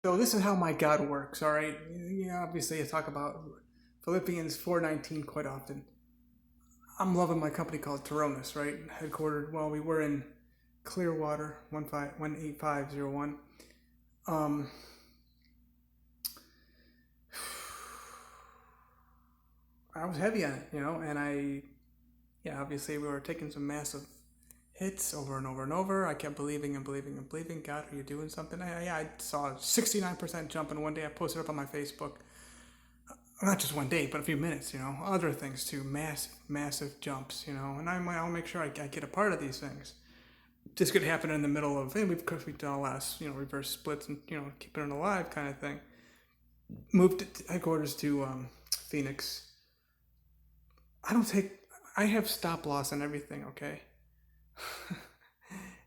So this is how my God works, all right? Obviously I talk about Philippians 4:19 quite often. I'm loving my company called Toronis, right? Headquartered, well, we were in Clearwater, 18501. Um, I was heavy on it, and obviously we were taking some massive hits over and over and over. I kept believing and believing and believing. God, are you doing something? I saw a 69% jump in one day. I posted up on my Facebook. Not just one day, but a few minutes, other things too. Massive jumps, and I'll make sure I get a part of these things. This could happen in the middle of, and we've done a lot of, reverse splits and, keeping it alive kind of thing. Moved headquarters to Phoenix. I have stop loss on everything, okay?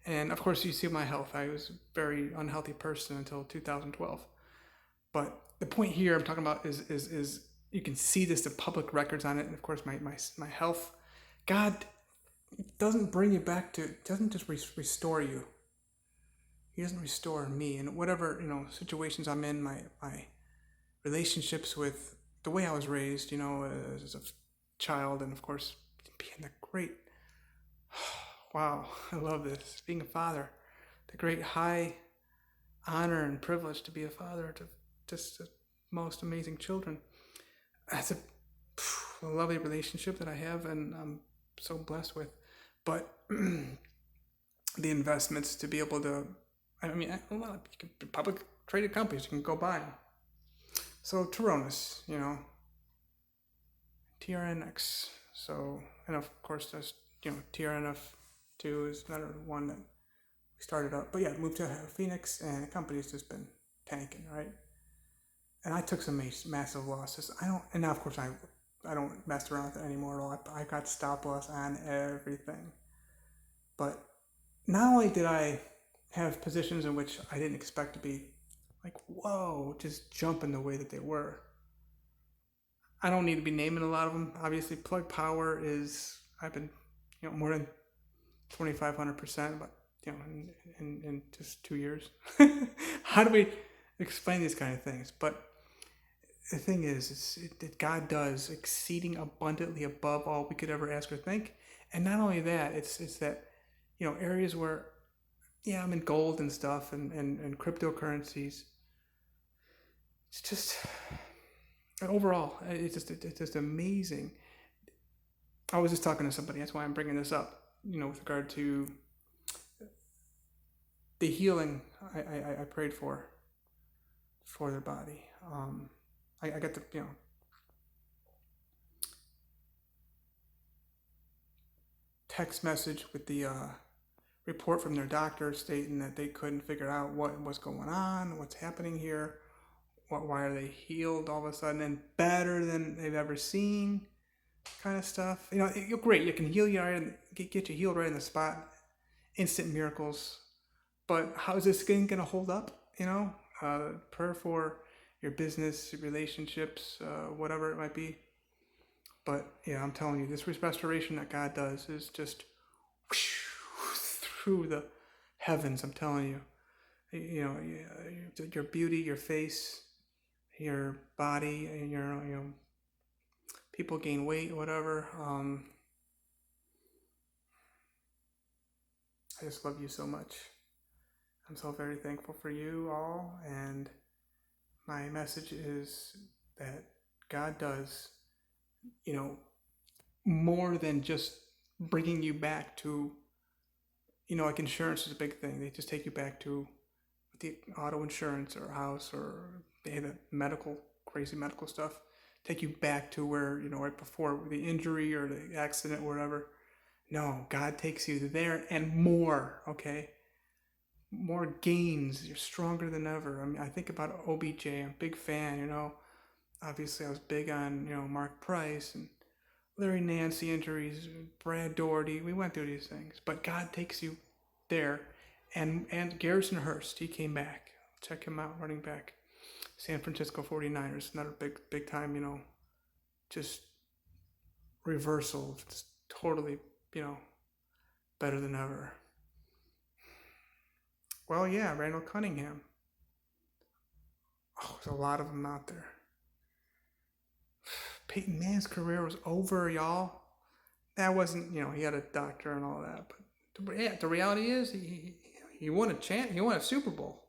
And of course, you see my health. I was a very unhealthy person until 2012. But the point here I'm talking about is you can see this, the public records on it, and of course my health. God doesn't bring you back to, doesn't just restore you. He doesn't restore me, and whatever situations I'm in, my relationships with the way I was raised, as a child, and of course being the great. Wow, I love this. Being a father, the great high honor and privilege to be a father to just the most amazing children. That's a lovely relationship that I have, and I'm so blessed with. But the investments to be able to, a lot of public traded companies you can go buy. So Toronis, TRNX. So, and of course there's TRNF2 is another one that we started up. But yeah, moved to Phoenix, and the company's just been tanking, right? And I took some massive losses. And now of course I don't mess around with it anymore at all. I got stop loss on everything. But not only did I have positions in which I didn't expect to be like, whoa, just jumping the way that they were. I don't need to be naming a lot of them. Obviously, Plug Power I've been, more than 2,500%, but, in just 2 years. How do we explain these kind of things? But the thing is that God does exceeding abundantly above all we could ever ask or think. And not only that, it's that, areas where, I'm in gold and stuff and cryptocurrencies. It's just, overall, it's just amazing. I was just talking to somebody, that's why I'm bringing this up, with regard to the healing I prayed for their body. I got the, text message with the report from their doctor stating that they couldn't figure out what was going on, what's happening here, why are they healed all of a sudden and better than they've ever seen, kind of stuff. You're great. You can heal you right and get you healed right in the spot, instant miracles. But how is this thing going to hold up? Prayer for your business, relationships, whatever it might be. But yeah, I'm telling you, this restoration that God does is just through the heavens. I'm telling you, your beauty, your face, your body, and your people gain weight, whatever. I just love you so much. I'm so very thankful for you all, and my message is that God does, more than just bringing you back to, like insurance is a big thing. They just take you back to the auto insurance or house, or they have crazy medical stuff. Take you back to where, right before the injury or the accident or whatever. No, God takes you there and more, okay? More gains. You're stronger than ever. I think about OBJ. I'm a big fan, Obviously, I was big on, Mark Price and Larry Nance injuries, Brad Doherty. We went through these things. But God takes you there. And Garrison Hurst, he came back. Check him out, running back. San Francisco 49ers, another big time, just reversal. Just totally, better than ever. Well, yeah, Randall Cunningham. there's a lot of them out there. Peyton Manning's career was over, y'all. That wasn't, he had a doctor and all that, but the reality is he won a Super Bowl.